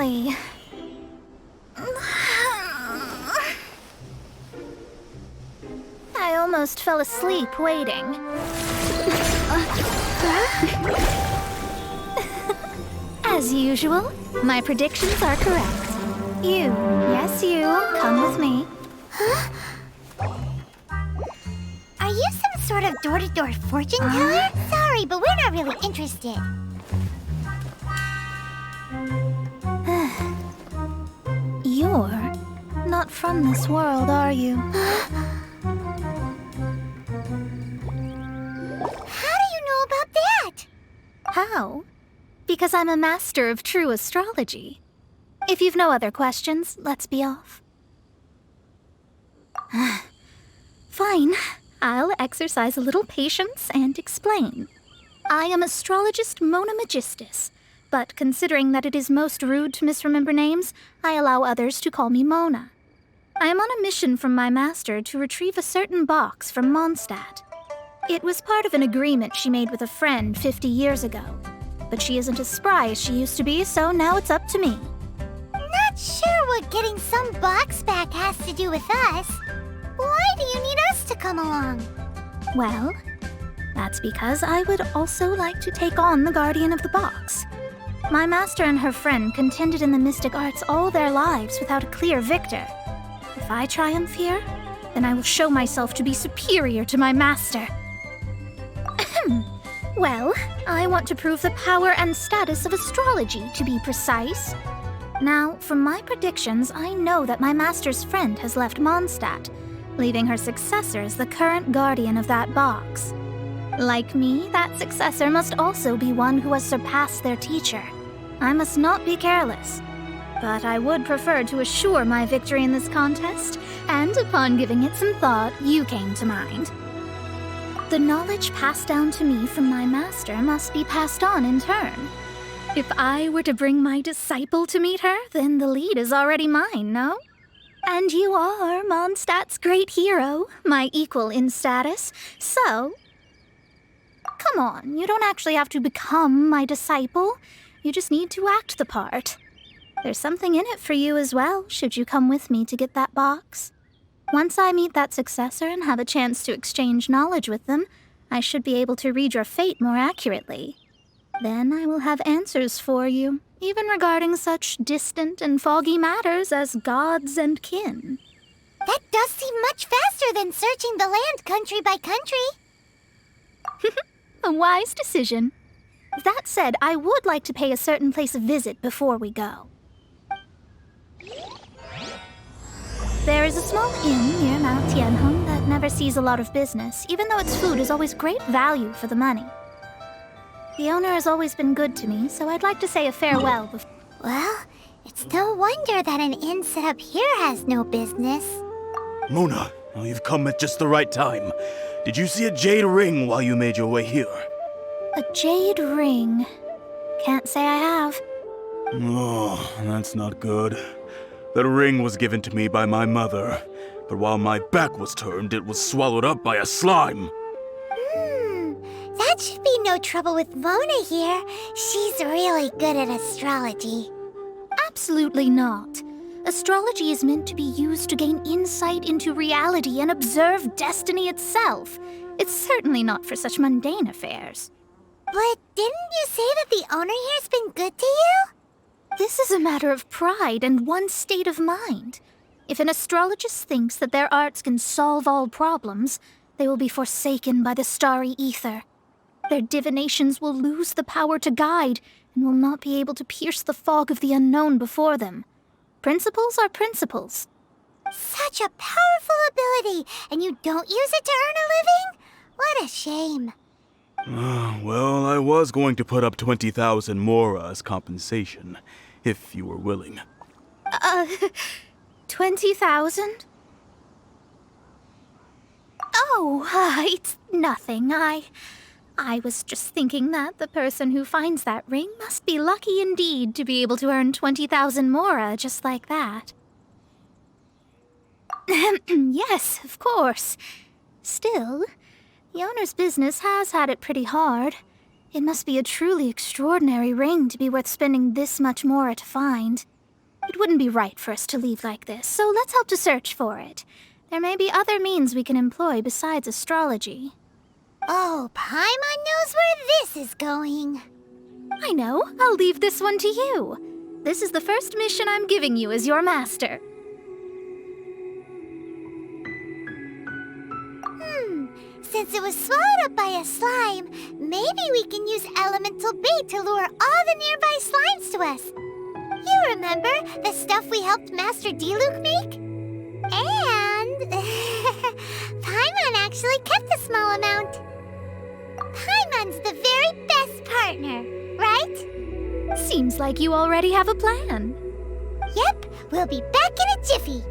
Finally. I almost fell asleep waiting. As usual, my predictions are correct. You, yes you, come with me. Huh? Are you some sort of door-to-door fortune teller? Sorry, but we're not really interested. You're not from this world, are you? How do you know about that? How? Because I'm a master of true astrology. If you've no other questions, let's be off. Fine. I'll exercise a little patience and explain. I am astrologist Mona Magistus, but considering that it is most rude to misremember names, I allow others to call me Mona. I am on a mission from my master to retrieve a certain box from Mondstadt. It was part of an agreement she made with a friend 50 years ago. But she isn't as spry as she used to be, so now it's up to me. Not sure what getting some box back has to do with us. Why do you need us to come along? Well, that's because I would also like to take on the guardian of the box. My master and her friend contended in the mystic arts all their lives without a clear victor. If I triumph here, then I will show myself to be superior to my master. Well, I want to prove the power and status of astrology, to be precise. Now, from my predictions, I know that my master's friend has left Mondstadt, leaving her successor as the current guardian of that box. Like me, that successor must also be one who has surpassed their teacher. I must not be careless. But I would prefer to assure my victory in this contest, and upon giving it some thought, you came to mind. The knowledge passed down to me from my master must be passed on in turn. If I were to bring my disciple to meet her, then the lead is already mine, no? And you are Mondstadt's great hero, my equal in status, so... Come on, you don't actually have to become my disciple. You just need to act the part. There's something in it for you as well, should you come with me to get that box. Once I meet that successor and have a chance to exchange knowledge with them, I should be able to read your fate more accurately. Then I will have answers for you, even regarding such distant and foggy matters as gods and kin. That does seem much faster than searching the land country by country. A wise decision. That said, I would like to pay a certain place a visit before we go. There is a small inn near Mount Tianheng that never sees a lot of business, even though its food is always great value for the money. The owner has always been good to me, so I'd like to say a farewell before... Well, it's no wonder that an inn set up here has no business. Mona, you've come at just the right time. Did you see a jade ring while you made your way here? A jade ring? Can't say I have. Oh, that's not good. That ring was given to me by my mother, but while my back was turned, it was swallowed up by a slime. That should be no trouble with Mona here. She's really good at astrology. Absolutely not. Astrology is meant to be used to gain insight into reality and observe destiny itself. It's certainly not for such mundane affairs. But didn't you say that the owner here's been good to you? This is a matter of pride and one's state of mind. If an astrologist thinks that their arts can solve all problems, they will be forsaken by the starry ether. Their divinations will lose the power to guide and will not be able to pierce the fog of the unknown before them. Principles are principles. Such a powerful ability, and you don't use it to earn a living? What a shame. Well, I was going to put up 20,000 mora as compensation, if you were willing. 20,000? Oh, it's nothing. I was just thinking that the person who finds that ring must be lucky indeed to be able to earn 20,000 mora just like that. Yes, of course. Still, the owner's business has had it pretty hard. It must be a truly extraordinary ring to be worth spending this much mora to find. It wouldn't be right for us to leave like this, so let's help to search for it. There may be other means we can employ besides astrology. Oh, Paimon knows where this is going. I know. I'll leave this one to you. This is the first mission I'm giving you as your master. Since it was swallowed up by a slime, maybe we can use elemental bait to lure all the nearby slimes to us. You remember the stuff we helped Master Diluc make? And Paimon actually kept a small amount. Paimon's the very best partner, right? Seems like you already have a plan. Yep, we'll be back in a jiffy.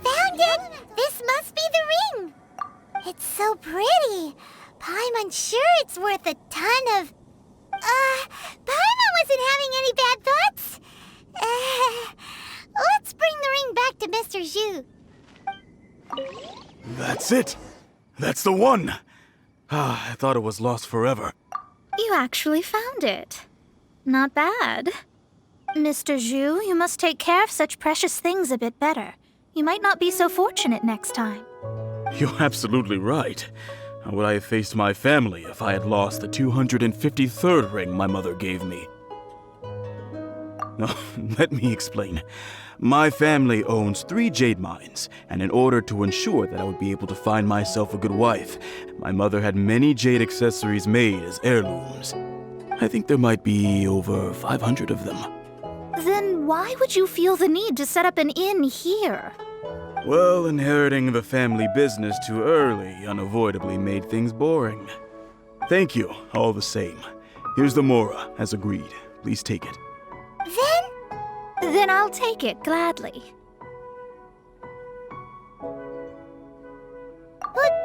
Found it! This must be the ring! It's so pretty. Paimon's sure it's worth a ton of... Paimon wasn't having any bad thoughts. Let's bring the ring back to Mr. Zhu. That's it! That's the one! I thought it was lost forever. You actually found it. Not bad. Mr. Zhu, you must take care of such precious things a bit better. You might not be so fortunate next time. You're absolutely right. How would I have faced my family if I had lost the 253rd ring my mother gave me? No, let me explain. My family owns 3 jade mines, and in order to ensure that I would be able to find myself a good wife, my mother had many jade accessories made as heirlooms. I think there might be over 500 of them. Then why would you feel the need to set up an inn here? Well, inheriting the family business too early unavoidably made things boring. Thank you, all the same. Here's the Mora, as agreed. Please take it. Then I'll take it gladly. But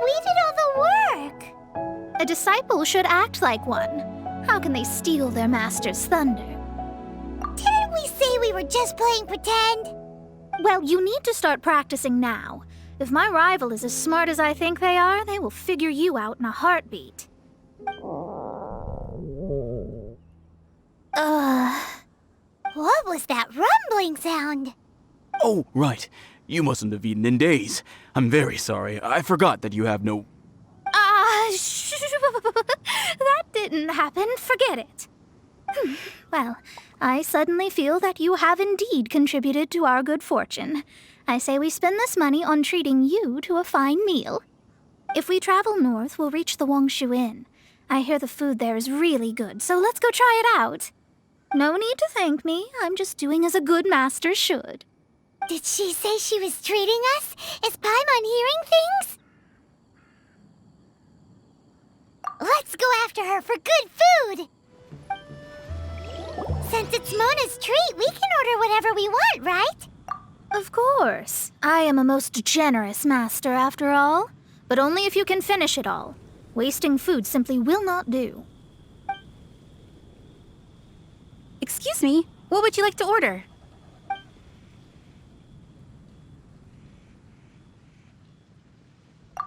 we did all the work. A disciple should act like one. How can they steal their master's thunder? Didn't we say we were just playing pretend? Well, you need to start practicing now. If my rival is as smart as I think they are, they will figure you out in a heartbeat. What was that rumbling sound? Oh, right. You mustn't have eaten in days. I'm very sorry. I forgot that you have no... That didn't happen. Forget it. Well, I suddenly feel that you have indeed contributed to our good fortune. I say we spend this money on treating you to a fine meal. If we travel north, we'll reach the Wongshu Inn. I hear the food there is really good, so let's go try it out. No need to thank me. I'm just doing as a good master should. Did she say she was treating us? Is Paimon hearing things? Let's go after her for good food! Since it's Mona's treat, we can order whatever we want, right? Of course. I am a most generous master, after all. But only if you can finish it all. Wasting food simply will not do. Excuse me, what would you like to order?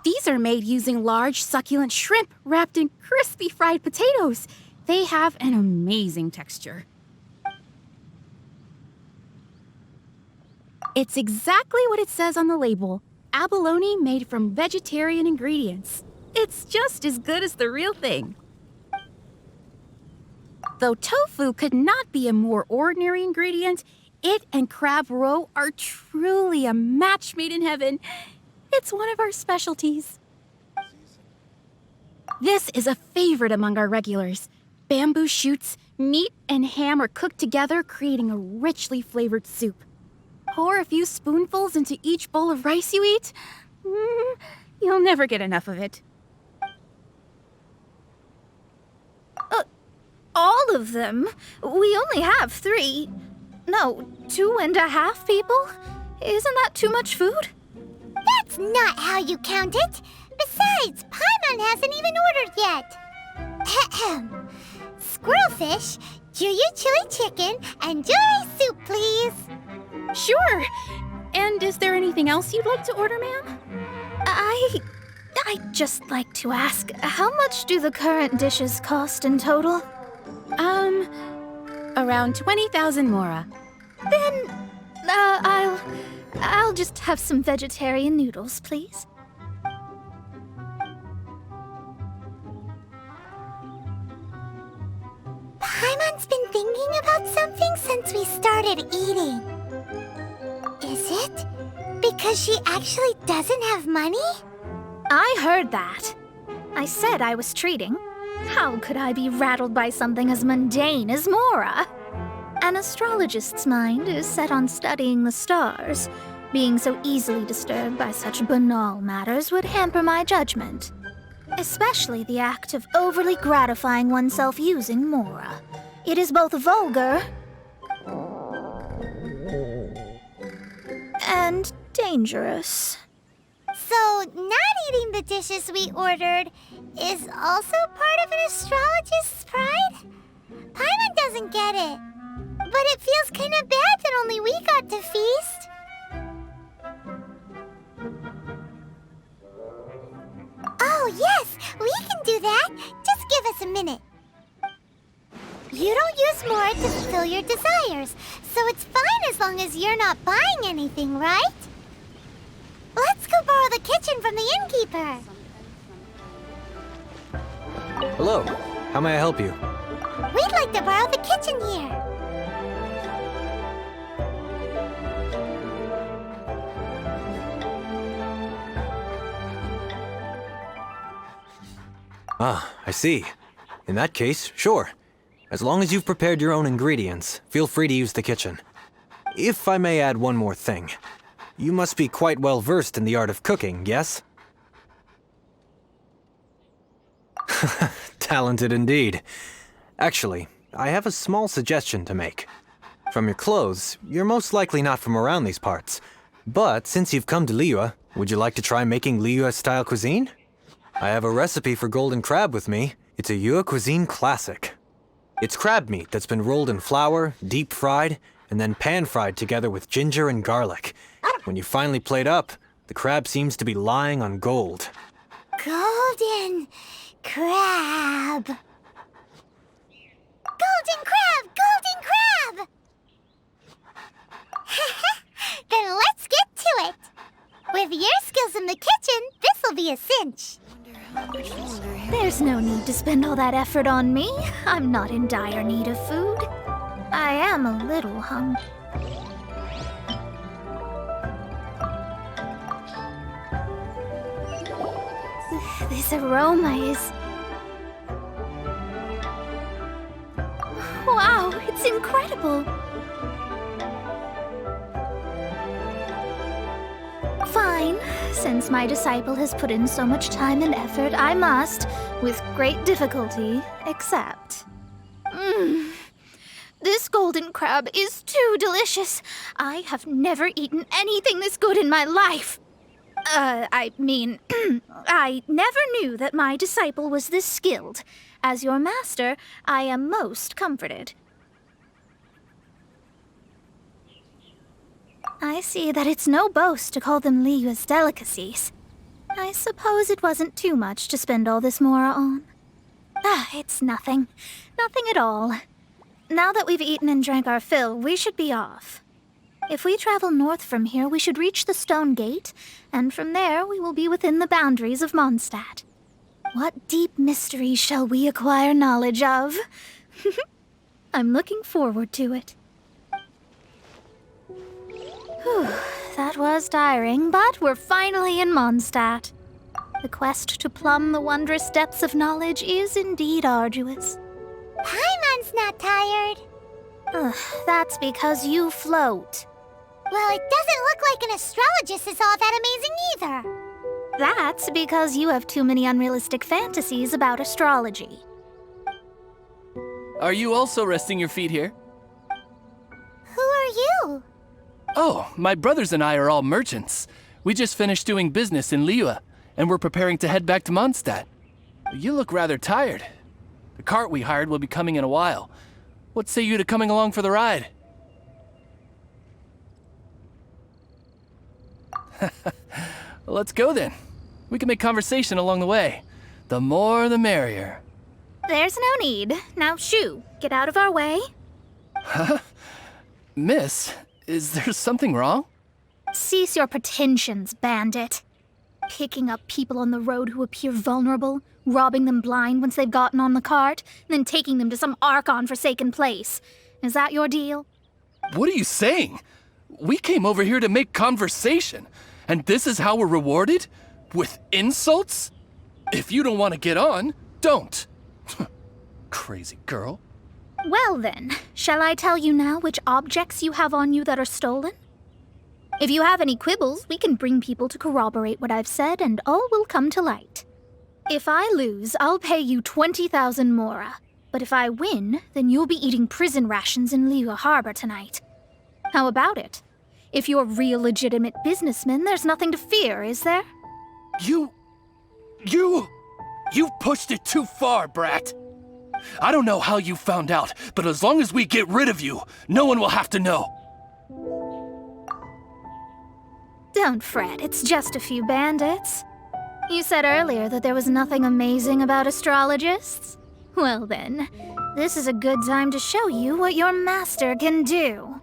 These are made using large, succulent shrimp wrapped in crispy fried potatoes. They have an amazing texture. It's exactly what it says on the label. Abalone made from vegetarian ingredients. It's just as good as the real thing. Though tofu could not be a more ordinary ingredient, it and crab roe are truly a match made in heaven. It's one of our specialties. This is a favorite among our regulars. Bamboo shoots, meat, and ham are cooked together, creating a richly flavored soup. Pour a few spoonfuls into each bowl of rice you eat. You'll never get enough of it. All of them? We only have 3. No, 2.5 people? Isn't that too much food? That's not how you count it. Besides, Paimon hasn't even ordered yet. Squirrelfish, Juyu chili chicken, and jewelry soup, please. Sure. And is there anything else you'd like to order, ma'am? I'd just like to ask, how much do the current dishes cost in total? Around 20,000 mora. Then, I'll just have some vegetarian noodles, please. Paimon's been thinking about something since we started eating. Is it because she actually doesn't have money? I heard that. I said I was treating. How could I be rattled by something as mundane as Mora? An astrologist's mind is set on studying the stars. Being so easily disturbed by such banal matters would hamper my judgment. Especially the act of overly gratifying oneself using Mora. It is both vulgar and dangerous. So, not eating the dishes we ordered is also part of an astrologist's pride? Paimon doesn't get it. But it feels kind of bad that only we got to feast. Oh, yes, we can do that. Just give us a minute. You don't use more to fulfill your desires, so it's fine as long as you're not buying anything, right? Let's go borrow the kitchen from the innkeeper. Hello, how may I help you? We'd like to borrow the kitchen here. Ah, I see. In that case, sure. As long as you've prepared your own ingredients, feel free to use the kitchen. If I may add one more thing. You must be quite well versed in the art of cooking, yes? Talented indeed. Actually, I have a small suggestion to make. From your clothes, you're most likely not from around these parts. But since you've come to Liyue, would you like to try making Liyue-style cuisine? I have a recipe for golden crab with me. It's a Yue cuisine classic. It's crab meat that's been rolled in flour, deep fried, and then pan-fried together with ginger and garlic. When you finally plate up, the crab seems to be lying on gold. Golden crab. Golden crab! Golden crab! Then let's get to it. With your skills in the kitchen, this'll be a cinch. There's no need to spend all that effort on me. I'm not in dire need of food. I am a little hungry. This aroma is... Wow, it's incredible. Fine. Since my disciple has put in so much time and effort, I must, with great difficulty, accept. This golden crab is too delicious. I have never eaten anything this good in my life. I mean, I never knew that my disciple was this skilled. As your master, I am most comforted. I see that it's no boast to call them Liyue's delicacies. I suppose it wasn't too much to spend all this mora on. It's nothing. Nothing at all. Now that we've eaten and drank our fill, we should be off. If we travel north from here, we should reach the Stone Gate, and from there we will be within the boundaries of Mondstadt. What deep mysteries shall we acquire knowledge of? I'm looking forward to it. Whew, that was tiring, but we're finally in Mondstadt. The quest to plumb the wondrous depths of knowledge is indeed arduous. Paimon's not tired. That's because you float. Well, it doesn't look like an astrologist is all that amazing either. That's because you have too many unrealistic fantasies about astrology. Are you also resting your feet here? Who are you? Oh, my brothers and I are all merchants. We just finished doing business in Liyue, and we're preparing to head back to Mondstadt. You look rather tired. The cart we hired will be coming in a while. What say you to coming along for the ride? Let's go then. We can make conversation along the way. The more the merrier. There's no need. Now, shoo, get out of our way. Miss, is there something wrong? Cease your pretensions, bandit. Picking up people on the road who appear vulnerable, robbing them blind once they've gotten on the cart, and then taking them to some Archon-forsaken place. Is that your deal? What are you saying? We came over here to make conversation, and this is how we're rewarded? With insults? If you don't want to get on, don't. Crazy girl. Well then, shall I tell you now which objects you have on you that are stolen? If you have any quibbles, we can bring people to corroborate what I've said, and all will come to light. If I lose, I'll pay you 20,000 mora. But if I win, then you'll be eating prison rations in Liyue Harbor tonight. How about it? If you're real legitimate businessmen, there's nothing to fear, is there? You pushed it too far, brat. I don't know how you found out, but as long as we get rid of you, no one will have to know. Don't fret, it's just a few bandits. You said earlier that there was nothing amazing about astrologists? Well then, this is a good time to show you what your master can do.